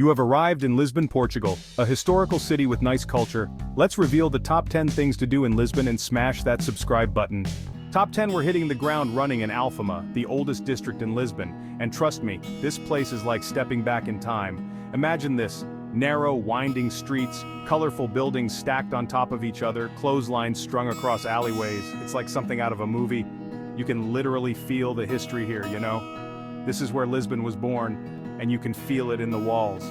You have arrived in Lisbon, Portugal, a historical city with nice culture. Let's reveal the top 10 things to do in Lisbon and smash that subscribe button. Top 10. We're hitting the ground running in Alfama, the oldest district in Lisbon. And trust me, this place is like stepping back in time. Imagine this: narrow, winding streets, colorful buildings stacked on top of each other, clotheslines strung across alleyways. It's like something out of a movie. You can literally feel the history here, you know? This is where Lisbon was born, and you can feel it in the walls.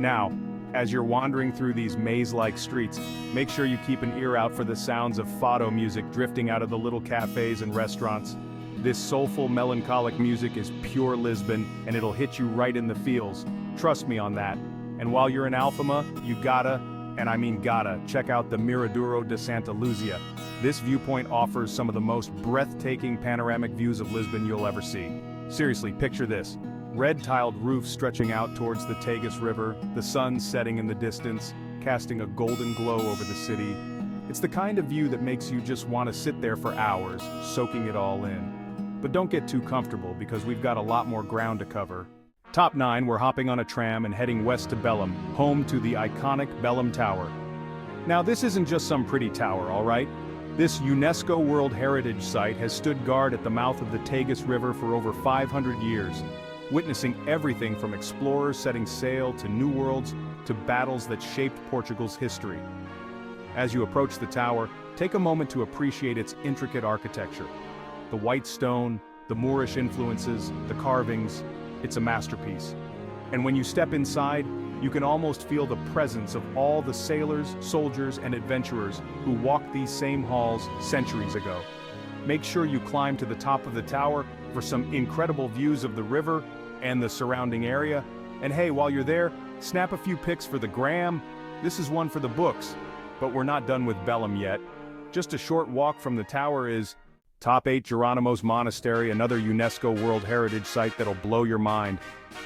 Now, as you're wandering through these maze-like streets, make sure you keep an ear out for the sounds of fado music drifting out of the little cafes and restaurants. This soulful, melancholic music is pure Lisbon, and it'll hit you right in the feels. Trust me on that. And while you're in Alfama, you gotta, and I mean gotta, check out the Miradouro de Santa Luzia. This viewpoint offers some of the most breathtaking panoramic views of Lisbon you'll ever see. Seriously, picture this: red-tiled roofs stretching out towards the Tagus River, the sun setting in the distance, casting a golden glow over the city. It's the kind of view that makes you just want to sit there for hours, soaking it all in. But don't get too comfortable, because we've got a lot more ground to cover. Top 9, we're hopping on a tram and heading west to Belém, home to the iconic Belém Tower. Now, this isn't just some pretty tower, alright? This UNESCO World Heritage Site has stood guard at the mouth of the Tagus River for over 500 years, witnessing everything from explorers setting sail to new worlds to battles that shaped Portugal's history. As you approach the tower, take a moment to appreciate its intricate architecture. The white stone, the Moorish influences, the carvings, it's a masterpiece. And when you step inside, you can almost feel the presence of all the sailors, soldiers, and adventurers who walked these same halls centuries ago. Make sure you climb to the top of the tower for some incredible views of the river and the surrounding area. And hey, while you're there, snap a few pics for the gram. This is one for the books. But we're not done with Belém yet. Just a short walk from the tower is Top 8 Jerónimos Monastery, another UNESCO World Heritage Site that'll blow your mind.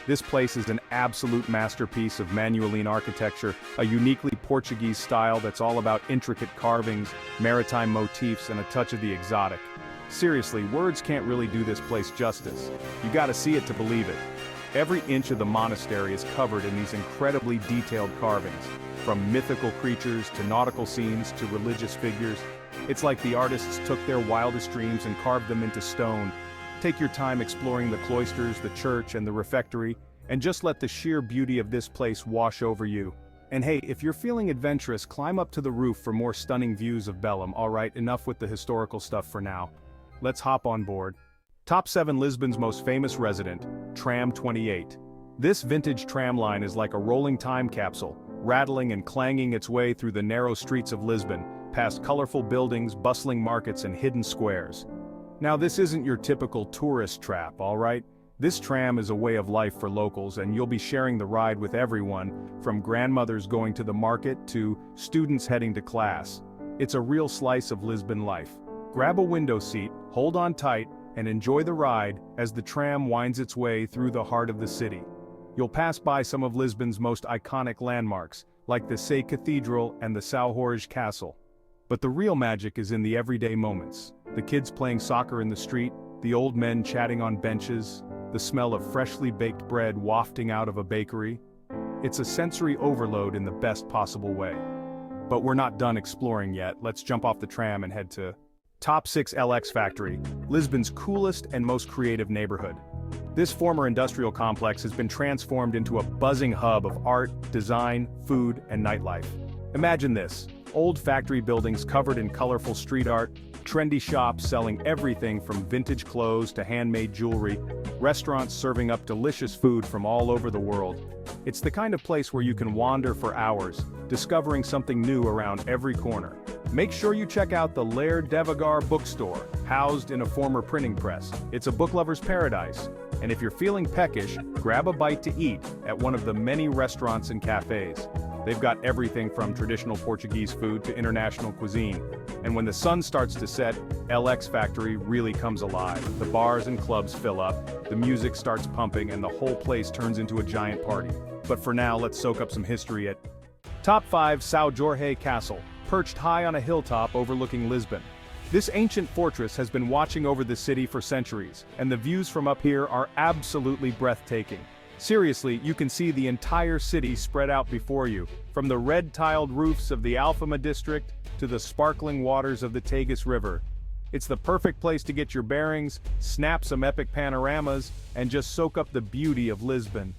This place is an absolute masterpiece of Manueline architecture, a uniquely Portuguese style that's all about intricate carvings, maritime motifs, and a touch of the exotic. Seriously, words can't really do this place justice. You gotta see it to believe it. Every inch of the monastery is covered in these incredibly detailed carvings, from mythical creatures to nautical scenes to religious figures. It's like the artists took their wildest dreams and carved them into stone. Take your time exploring the cloisters, the church, and the refectory, and just let the sheer beauty of this place wash over you. And hey, if you're feeling adventurous, climb up to the roof for more stunning views of Belém. Alright, enough with the historical stuff for now. Let's hop on board. Top 7 Lisbon's most famous resident, Tram 28. This vintage tram line is like a rolling time capsule, rattling and clanging its way through the narrow streets of Lisbon, past colorful buildings, bustling markets, and hidden squares. Now, this isn't your typical tourist trap, alright? This tram is a way of life for locals, and you'll be sharing the ride with everyone, from grandmothers going to the market to students heading to class. It's a real slice of Lisbon life. Grab a window seat, hold on tight, and enjoy the ride as the tram winds its way through the heart of the city. You'll pass by some of Lisbon's most iconic landmarks, like the Sé Cathedral and the São Jorge Castle. But the real magic is in the everyday moments. The kids playing soccer in the street, the old men chatting on benches, the smell of freshly baked bread wafting out of a bakery. It's a sensory overload in the best possible way. But we're not done exploring yet. Let's jump off the tram and head to Top 6 LX Factory, Lisbon's coolest and most creative neighborhood. This former industrial complex has been transformed into a buzzing hub of art, design, food, and nightlife. Imagine this: old factory buildings covered in colorful street art, trendy shops selling everything from vintage clothes to handmade jewelry, restaurants serving up delicious food from all over the world. It's the kind of place where you can wander for hours, discovering something new around every corner. Make sure you check out the Ler Devagar bookstore, housed in a former printing press. It's a book lover's paradise. And if you're feeling peckish, grab a bite to eat at one of the many restaurants and cafes. They've got everything from traditional Portuguese food to international cuisine. And when the sun starts to set, LX Factory really comes alive. The bars and clubs fill up, the music starts pumping, and the whole place turns into a giant party. But for now, let's soak up some history at Top 5 São Jorge Castle, perched high on a hilltop overlooking Lisbon. This ancient fortress has been watching over the city for centuries, and the views from up here are absolutely breathtaking. Seriously, you can see the entire city spread out before you, from the red-tiled roofs of the Alfama district to the sparkling waters of the Tagus River. It's the perfect place to get your bearings, snap some epic panoramas, and just soak up the beauty of Lisbon.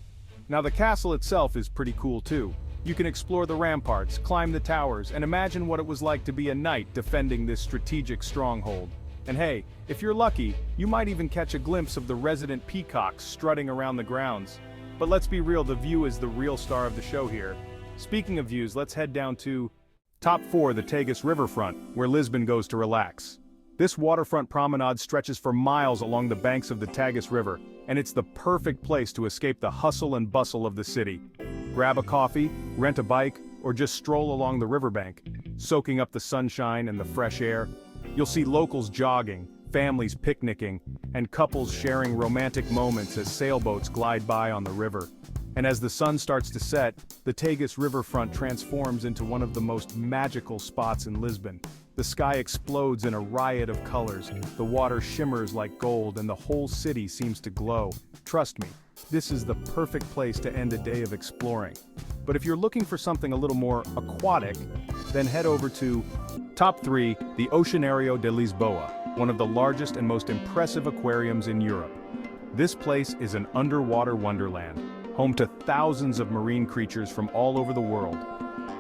Now the castle itself is pretty cool too. You can explore the ramparts, climb the towers, and imagine what it was like to be a knight defending this strategic stronghold. And hey, if you're lucky, you might even catch a glimpse of the resident peacocks strutting around the grounds. But let's be real, the view is the real star of the show here. Speaking of views, let's head down to Top 4, the Tagus Riverfront, where Lisbon goes to relax. This waterfront promenade stretches for miles along the banks of the Tagus River, and it's the perfect place to escape the hustle and bustle of the city. Grab a coffee, rent a bike, or just stroll along the riverbank, soaking up the sunshine and the fresh air. You'll see locals jogging, families picnicking, and couples sharing romantic moments as sailboats glide by on the river. And as the sun starts to set, the Tagus Riverfront transforms into one of the most magical spots in Lisbon. The sky explodes in a riot of colors, the water shimmers like gold, and the whole city seems to glow. Trust me, this is the perfect place to end a day of exploring. But if you're looking for something a little more aquatic, then head over to Top 3, the Oceanário de Lisboa, one of the largest and most impressive aquariums in Europe. This place is an underwater wonderland, home to thousands of marine creatures from all over the world.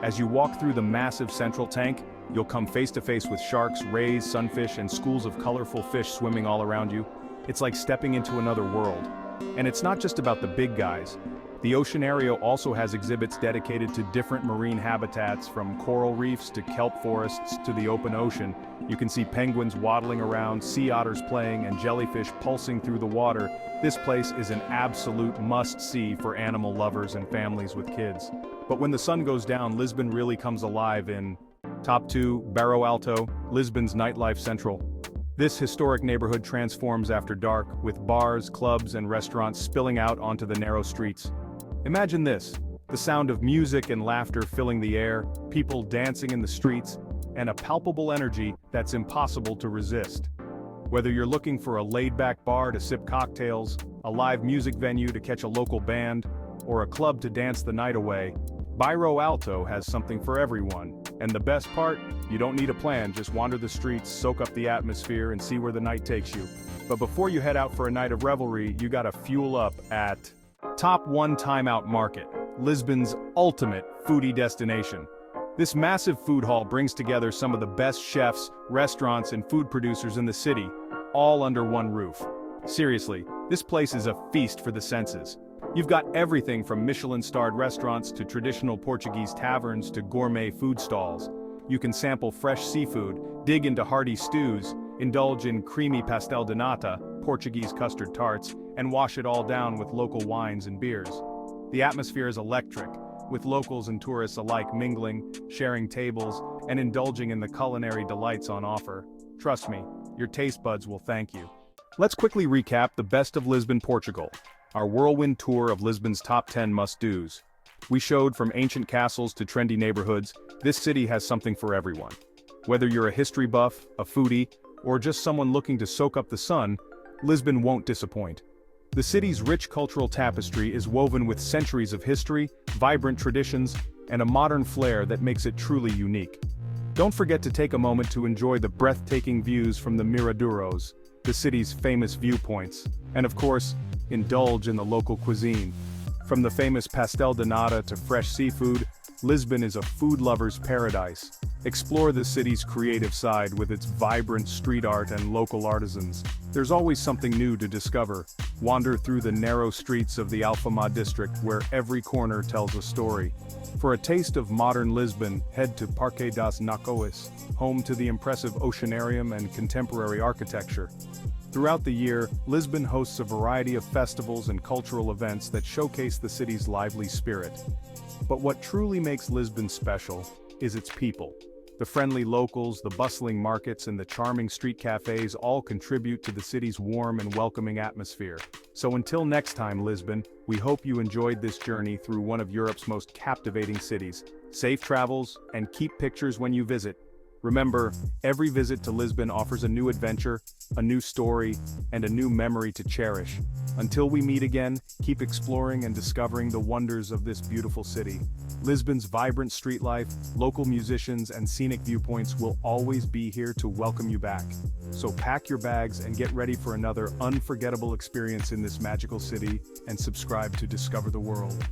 As you walk through the massive central tank, you'll come face to face with sharks, rays, sunfish, and schools of colorful fish swimming all around you. It's like stepping into another world. And it's not just about the big guys. The Oceanário also has exhibits dedicated to different marine habitats, from coral reefs to kelp forests to the open ocean. You can see penguins waddling around, sea otters playing, and jellyfish pulsing through the water. This place is an absolute must-see for animal lovers and families with kids. But when the sun goes down, Lisbon really comes alive in Top 2, Bairro Alto, Lisbon's nightlife central. This historic neighborhood transforms after dark, with bars, clubs, and restaurants spilling out onto the narrow streets. Imagine this, the sound of music and laughter filling the air, people dancing in the streets, and a palpable energy that's impossible to resist. Whether you're looking for a laid-back bar to sip cocktails, a live music venue to catch a local band, or a club to dance the night away, Bairro Alto has something for everyone. And the best part? You don't need a plan, just wander the streets, soak up the atmosphere, and see where the night takes you. But before you head out for a night of revelry, you gotta fuel up at Top 1 Time Out Market, Lisbon's ultimate foodie destination. This massive food hall brings together some of the best chefs, restaurants, and food producers in the city, all under one roof. Seriously, this place is a feast for the senses. You've got everything from Michelin-starred restaurants to traditional Portuguese taverns to gourmet food stalls. You can sample fresh seafood, dig into hearty stews, indulge in creamy pastel de nata, Portuguese custard tarts, and wash it all down with local wines and beers. The atmosphere is electric, with locals and tourists alike mingling, sharing tables, and indulging in the culinary delights on offer. Trust me, your taste buds will thank you. Let's quickly recap the best of Lisbon, Portugal, our whirlwind tour of Lisbon's top 10 must-dos. We showed from ancient castles to trendy neighborhoods, this city has something for everyone. Whether you're a history buff, a foodie, or just someone looking to soak up the sun, Lisbon won't disappoint. The city's rich cultural tapestry is woven with centuries of history, vibrant traditions, and a modern flair that makes it truly unique. Don't forget to take a moment to enjoy the breathtaking views from the Miradouros, the city's famous viewpoints, and of course, indulge in the local cuisine. From the famous pastel de nata to fresh seafood, Lisbon is a food lover's paradise. Explore the city's creative side with its vibrant street art and local artisans. There's always something new to discover. Wander through the narrow streets of the Alfama district where every corner tells a story. For a taste of modern Lisbon, head to Parque das Nações, home to the impressive oceanarium and contemporary architecture. Throughout the year, Lisbon hosts a variety of festivals and cultural events that showcase the city's lively spirit. But what truly makes Lisbon special is its people. The friendly locals, the bustling markets, and the charming street cafes all contribute to the city's warm and welcoming atmosphere. So until next time, Lisbon, we hope you enjoyed this journey through one of Europe's most captivating cities. Safe travels, and keep pictures when you visit. Remember, every visit to Lisbon offers a new adventure, a new story, and a new memory to cherish. Until we meet again, keep exploring and discovering the wonders of this beautiful city. Lisbon's vibrant street life, local musicians, and scenic viewpoints will always be here to welcome you back. So pack your bags and get ready for another unforgettable experience in this magical city, and subscribe to Discover the World.